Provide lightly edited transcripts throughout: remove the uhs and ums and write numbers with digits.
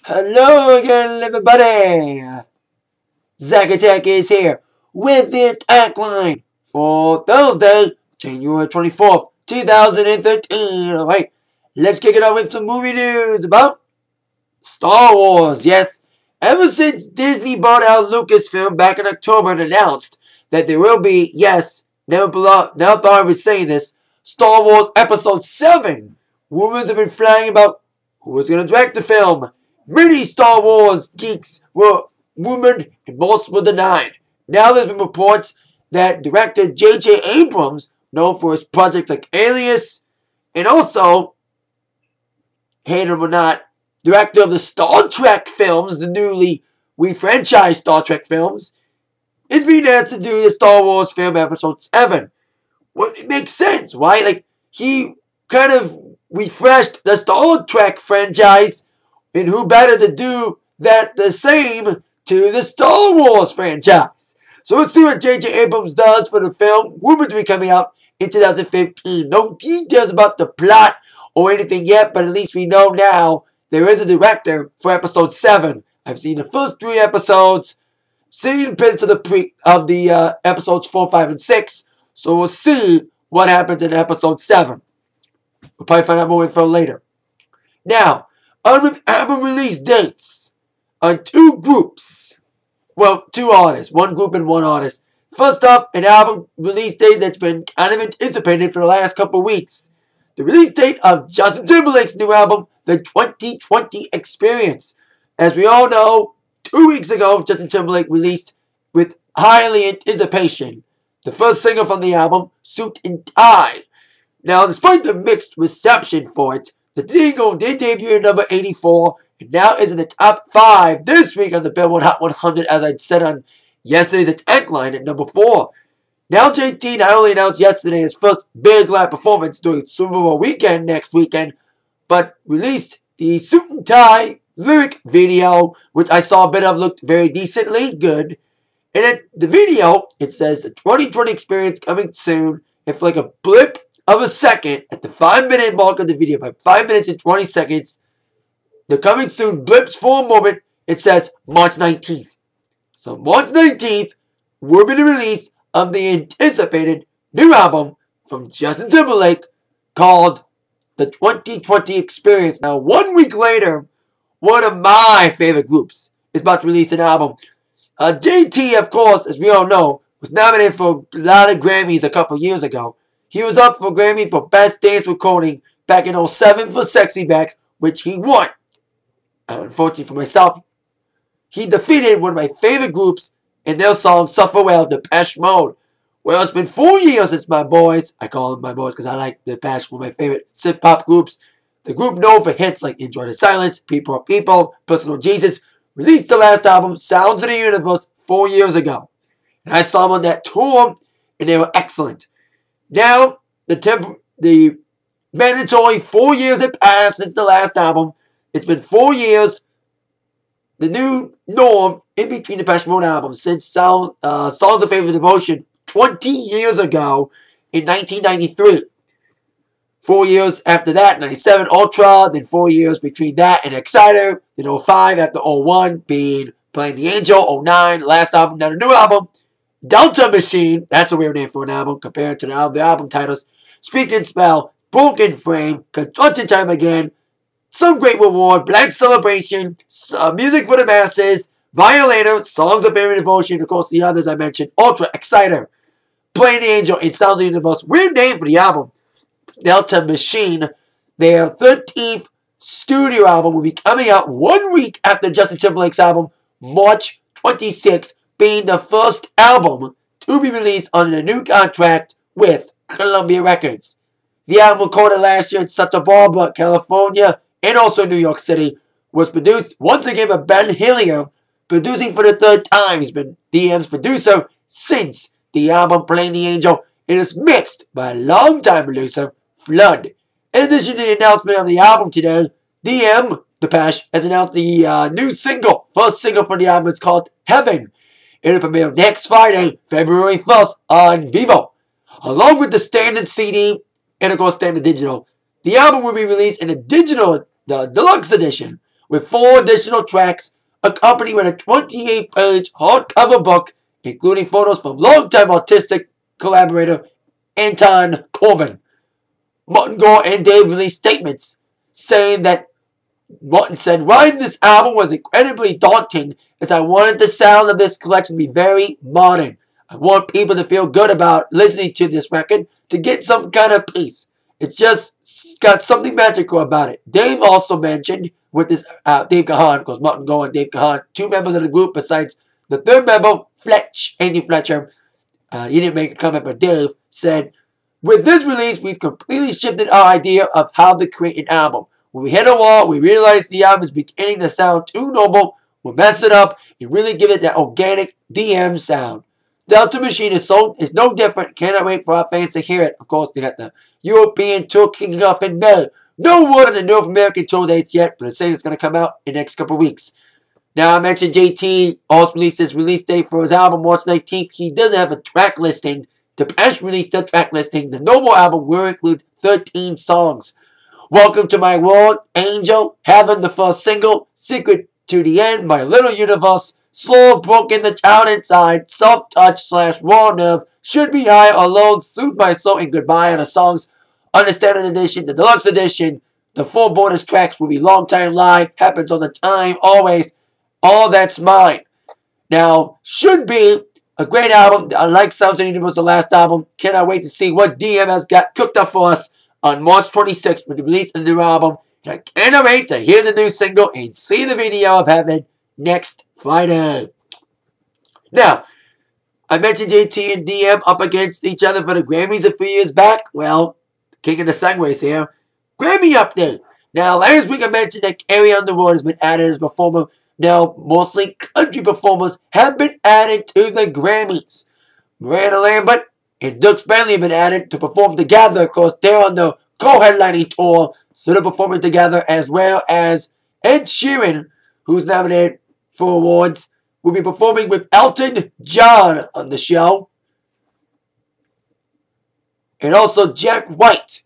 Hello again, everybody! Zack Attack is here with the Atakline for Thursday, January 24th, 2013. Alright, let's kick it off with some movie news about Star Wars. Yes, ever since Disney bought out Lucasfilm back in October and announced that there will be, yes, never thought I would say this, Star Wars Episode VII. Rumors have been flying about who was going to direct the film. Many Star Wars geeks were rumored and most were denied. Now there's been reports that director JJ Abrams, known for his projects like Alias, and also, hate him or not, director of the Star Trek films, the newly refranchised Star Trek films, is being asked to do the Star Wars film Episode VII. Well, it makes sense, right? Like, he kind of refreshed the Star Trek franchise, and who better to do that the same to the Star Wars franchise? So let's see what JJ Abrams does for the film, rumored to be coming out in 2015. No details about the plot or anything yet, but at least we know now there is a director for Episode VII. I've seen the first 3 episodes, seen bits of the episodes 4, 5, and 6. So we'll see what happens in Episode 7. We'll probably find out more info later. Now, on with album release dates on 2 groups. Well, 2 artists. 1 group and 1 artist. First off, an album release date that's been kind of anticipated for the last couple of weeks. The release date of Justin Timberlake's new album, The 2020 Experience. As we all know, 2 weeks ago, Justin Timberlake released with highly anticipation the first single from the album, Suit and Tie. Now, despite the mixed reception for it, the single did debut at number 84 and now is in the top 5 this week on the Billboard Hot 100, as I said on yesterday's Atakline at number 4. Now, JT not only announced yesterday his first big live performance during Super Bowl weekend next weekend, but released the Suit and Tie lyric video, which I saw a bit of, looked very decently good. And in the video, it says, the 2020 experience coming soon. It's like a blip of a second at the 5-minute mark of the video, by 5 minutes and 20 seconds. The coming soon blips for a moment. It says March 19th. So March 19th will be the release of the anticipated new album from Justin Timberlake called The 2020 Experience. Now, 1 week later, one of my favorite groups is about to release an album. JT, of course, as we all know, was nominated for a lot of Grammys a couple years ago. He was up for Grammy for Best Dance Recording back in 2007 for Sexy Back, which he won. Unfortunately for myself, he defeated one of my favorite groups in their song Suffer Well, Depeche Mode. Well, it's been 4 years since my boys, I call them my boys because I like Depeche, one of my favorite synth-pop groups. The group known for hits like Enjoy the Silence, People Are People, Personal Jesus, released the last album, Sounds of the Universe, 4 years ago. And I saw them on that tour, and they were excellent. Now, the mandatory 4 years have passed since the last album. It's been 4 years. The new norm in between the Depeche Mode albums since Songs of Faith and Devotion 20 years ago in 1993. 4 years after that, 97 Ultra, then 4 years between that and Exciter, then 05 after 01 being Playing the Angel, 09, last album, now the new album. Delta Machine, that's a weird name for an album compared to the album titles. Speak and Spell, Broken Frame, Construction Time Again, Some Great Reward, Black Celebration, Music for the Masses, Violator, Songs of Faith and Devotion, of course the others I mentioned, Ultra, Exciter, Playing the Angel, and Sounds of the Universe. Weird name for the album. Delta Machine, their 13th studio album, will be coming out 1 week after Justin Timberlake's album, March 26th, being the first album to be released under a new contract with Columbia Records. The album, recorded last year in Santa Barbara, California, and also New York City, was produced once again by Ben Hillier, producing for the 3rd time. He's been DM's producer since the album Playing the Angel. It is mixed by longtime producer Flood. In addition to the announcement of the album today, DM, Depeche, has announced the new single, first single for the album. It's called Heaven. It'll premiere next Friday, February 1st on Vivo. Along with the standard CD and of course standard digital, the album will be released in a digital, the deluxe edition, with 4 additional tracks, accompanied with a 28-page hardcover book, including photos from longtime artistic collaborator Anton Corbin. Martin Gore and Dave released statements saying that Martin said, "Writing this album was incredibly daunting as I wanted the sound of this collection to be very modern. I want people to feel good about listening to this record, to get some kind of peace. It's just got something magical about it." Dave also mentioned with this Dave Gahan, because Martin Gore and Dave Gahan, 2 members of the group besides the 3rd member, Andy Fletcher, he didn't make a comment, but Dave said, "With this release, we've completely shifted our idea of how to create an album. When we hit a wall, we realized the album is beginning to sound too normal. We'll mess it up and really give it that organic DM sound. Delta Machine is no different. Cannot wait for our fans to hear it." Of course, they got the European tour kicking off in May. No word on the North American tour dates yet, but it's saying it's going to come out in the next couple weeks. Now, I mentioned JT also released his release date for his album March 19th. He doesn't have a track listing. Depeche released their track listing. The normal album will include 13 songs. Welcome to My World, Angel, Heaven, the first single, Secret to the End, My Little Universe, Slow, Broken, The Town Inside, Soft Touch / Raw Nerve, Should Be High, Alone, Soothe My Soul, and Goodbye are the songs on the standard edition. The deluxe edition, the 4 bonus tracks will be Long Time Live, Happens All the Time, Always, All That's Mine. Now, should be a great album. I like Sounds of the Universe, the last album. Cannot wait to see what DM has got cooked up for us on March 26th with the release of the new album. I cannot wait to hear the new single and see the video of Heaven next Friday. Now, I mentioned JT and DM up against each other for the Grammys a few years back. Well, king of the segways here. Grammy update. Now, last week I mentioned that Carrie Underwood has been added as a performer. Now, mostly country performers have been added to the Grammys. Miranda Lambert and Doug Spanley have been added to perform together. Of course, they're on the co-headlining tour, so they're performing together, as well as Ed Sheeran, who's nominated for awards, will be performing with Elton John on the show. And also Jack White,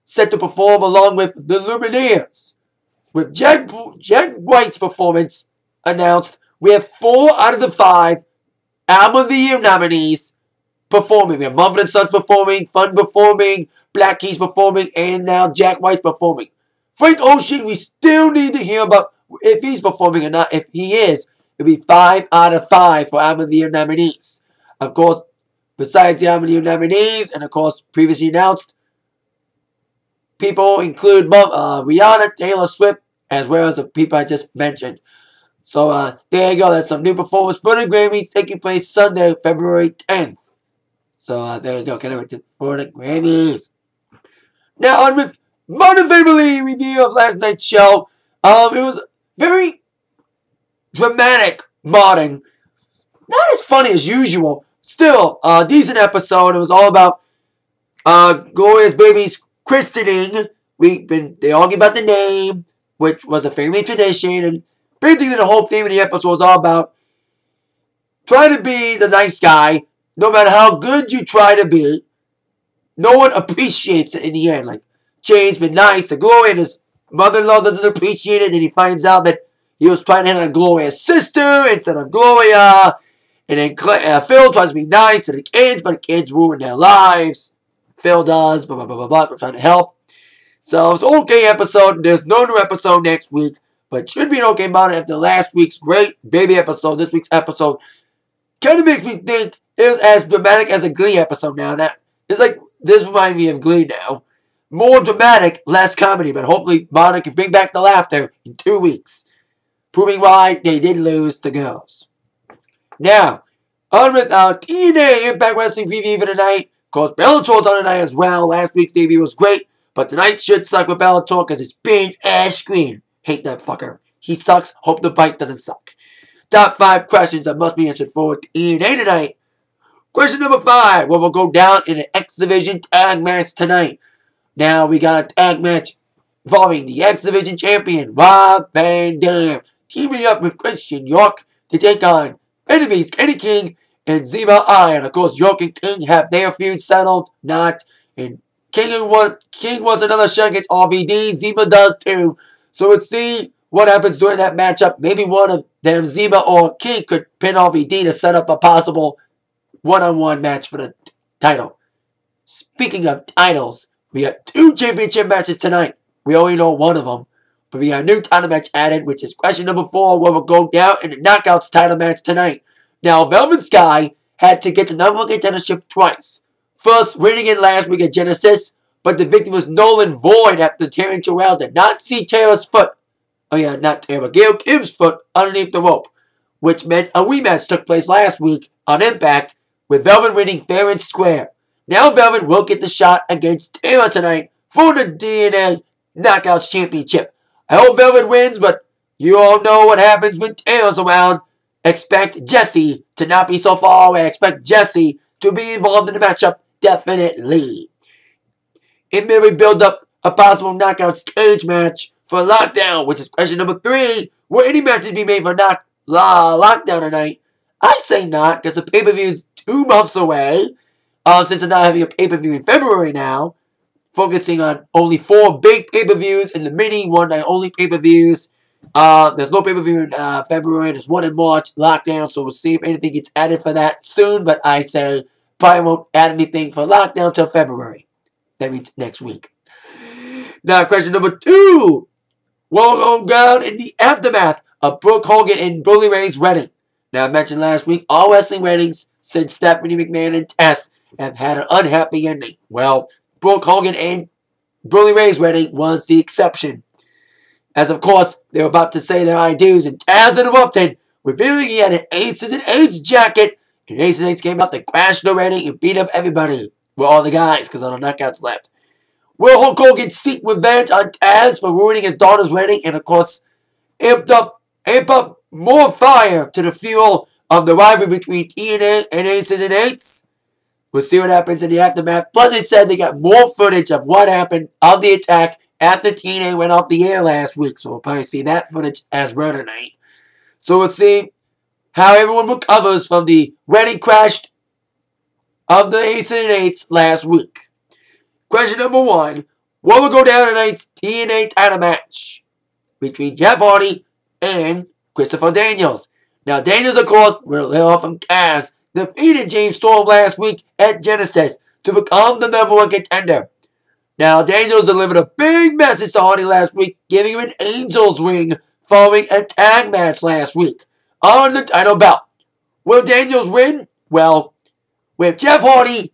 set to perform along with the Lumineers. With Jack White's performance announced, we have 4 out of the 5 Album of the Year nominees performing. We have Mumford & Sons performing, Fun performing, Black Keys performing, and now Jack White performing. Frank Ocean, we still need to hear about if he's performing or not. If he is, it'll be 5 out of 5 for Album of the Year nominees. Of course, besides the Album of the Year nominees, and of course, previously announced, people include Rihanna, Taylor Swift, as well as the people I just mentioned. So there you go. That's some new performance for the Grammys taking place Sunday, February 10th. So there you go. Can't wait for the Grammys. Now on with Modern Family review of last night's show. It was very dramatic, modern. Not as funny as usual. Still, decent episode. It was all about Gloria's baby's christening. They argue about the name, which was a family tradition, and basically the whole theme of the episode was all about trying to be the nice guy. No matter how good you try to be, no one appreciates it in the end. Like, Jay's been nice to Gloria, and his mother-in-law doesn't appreciate it, and he finds out that he was trying to hit on Gloria's sister instead of Gloria. And then Phil tries to be nice to the kids, but the kids ruin their lives. Phil does, blah, blah, blah, blah, blah. We're trying to help. So it's an okay episode. There's no new episode next week, but it should be an okay modern after last week's great baby episode. This week's episode kind of makes me think it was as dramatic as a Glee episode now. That it's like, this reminds me of Glee now. More dramatic, less comedy, but hopefully Modern can bring back the laughter in 2 weeks. Proving why they did lose the girls. Now, on with our TNA Impact Wrestling preview for tonight. Of course, Bellator's on tonight as well. Last week's debut was great, but tonight should suck with Bellator because it's Ben Askren. Hate that fucker. He sucks. Hope the bite doesn't suck. Top 5 questions that must be answered for TNA tonight. Question number 5. What will go down in an X Division tag match tonight? Now we got a tag match involving the X Division champion, Rob Van Dam, teaming up with Christian York to take on enemies Kenny King and Zima Iron. Of course, York and King have their feud settled. Not. And King wants another shot against RVD. Zima does too. So let's see what happens during that matchup. Maybe one of them, Zima or King, could pin RVD to set up a possible one-on-one match for the title. Speaking of titles, we got 2 championship matches tonight. We only know one of them. But we got a new title match added, which is question number 4, where we'll go down in the Knockouts title match tonight. Now, Velvet Sky had to get the #1 contendership twice. First, winning it last week at Genesis, but the victim was Nolan Void after Terry Terrell did not see Tara's foot. Oh yeah, not Tara, Gail Kim's foot underneath the rope, which meant a rematch took place last week on Impact, with Velvet winning fair and square. Now Velvet will get the shot against Tara tonight for the TNA Knockouts Championship. I hope Velvet wins, but you all know what happens when Tara's around. Expect Jesse to not be so far away. Expect Jesse to be involved in the matchup, definitely. It may build up a possible knockout stage match for Lockdown, which is question number 3. Will any matches be made for Lockdown tonight? I say not, because the pay-per-view is 2 months away. Since they're not having a pay-per-view in February now, focusing on only 4 big pay-per-views and the mini one-night only pay-per-views. There's no pay-per-view in February. There's one in March, Lockdown, so we'll see if anything gets added for that soon, but I say probably won't add anything for Lockdown till February. That means next week. Now, question number 2. We'll go down in the aftermath of Brooke Hogan and Bully Ray's wedding. Now, I mentioned last week, all wrestling weddings since Stephanie McMahon and Tess have had an unhappy ending. Well, Brooke Hogan and Bully Ray's wedding was the exception. As of course, they were about to say their I do's, and Taz interrupted, revealing he had an Aces and Eights jacket, and Aces and Eights came out to crash the wedding and beat up everybody. Well, all the guys, because all the knockouts left. Will Hulk Hogan seek revenge on Taz for ruining his daughter's wedding, and of course, amp up more fire to the fuel of the rivalry between TNA and Aces and Eights? We'll see what happens in the aftermath. Plus, they said they got more footage of what happened of the attack after TNA went off the air last week. So we'll probably see that footage as well tonight. So we'll see how everyone recovers from the wedding crash of the Aces and Eights last week. Question number 1. What will go down tonight's TNA title match between Jeff Hardy and Christopher Daniels? Now, Daniels, of course, will live off from Taz, defeated James Storm last week at Genesis to become the #1 contender. Now, Daniels delivered a big message to Hardy last week, giving him an Angel's Ring following a tag match last week on the title belt. Will Daniels win? Well, with Jeff Hardy,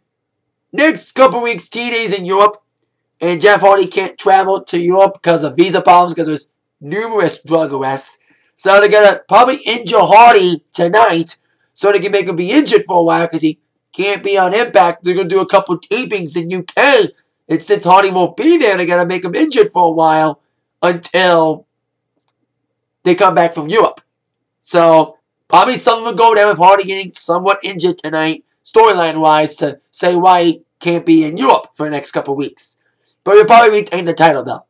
next couple weeks, TNA's in Europe, and Jeff Hardy can't travel to Europe because of visa problems, because there's numerous drug arrests. So they're going to probably injure Hardy tonight, so they can make him be injured for a while, because he can't be on Impact. They're going to do a couple tapings in UK, and since Hardy won't be there, they're going to make him injured for a while until they come back from Europe. So probably something will go down with Hardy getting somewhat injured tonight, storyline-wise, to say why he can't be in Europe for the next couple weeks. But he'll probably retain the title, though.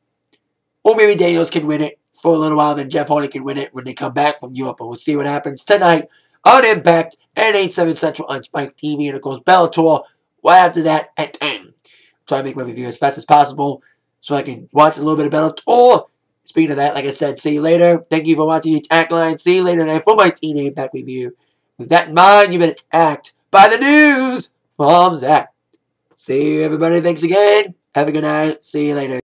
Or maybe Daniels can win it for a little while, then Jeff Hardy can win it when they come back from Europe. But we'll see what happens tonight on Impact and 8/7 Central on Spike TV. And of course, Bellator right after that at 10. Try to make my review as fast as possible so I can watch a little bit of Bellator. Speaking of that, like I said, see you later. Thank you for watching the Atakline. See you later tonight for my TNA Impact review. With that in mind, you've been attacked by the news from Zach. See you, everybody. Thanks again. Have a good night. See you later.